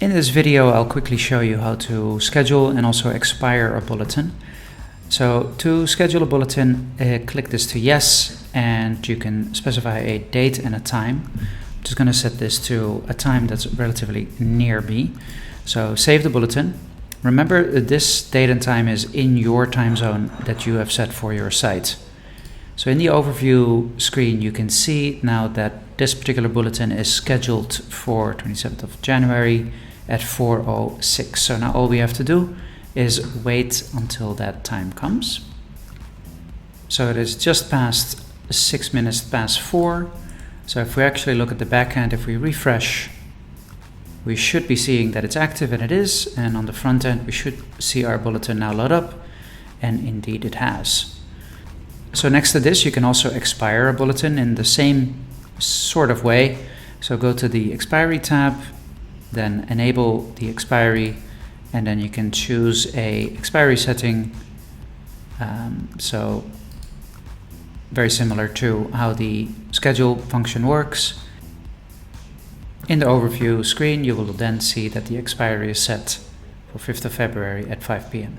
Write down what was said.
In this video, I'll quickly show you how to schedule and also expire a bulletin. So to schedule a bulletin, click this to yes, and you can specify a date and a time. I'm just going to set this to a time that's relatively near me. So save the bulletin. Remember, this date and time is in your time zone that you have set for your site. So in the overview screen, you can see now that this particular bulletin is scheduled for 27th of January at 4:06. So now all we have to do is wait until that time comes. So it is just past 6 minutes past 4. So if we actually look at the back end, if we refresh, we should be seeing that it's active, and it is. And on the front end, we should see our bulletin now load up, and indeed it has. So next to this, you can also expire a bulletin in the same sort of way. So go to the expiry tab, then enable the expiry, and then you can choose a expiry setting. So very similar to how the schedule function works. In the overview screen, you will then see that the expiry is set for 5th of February at 5 p.m.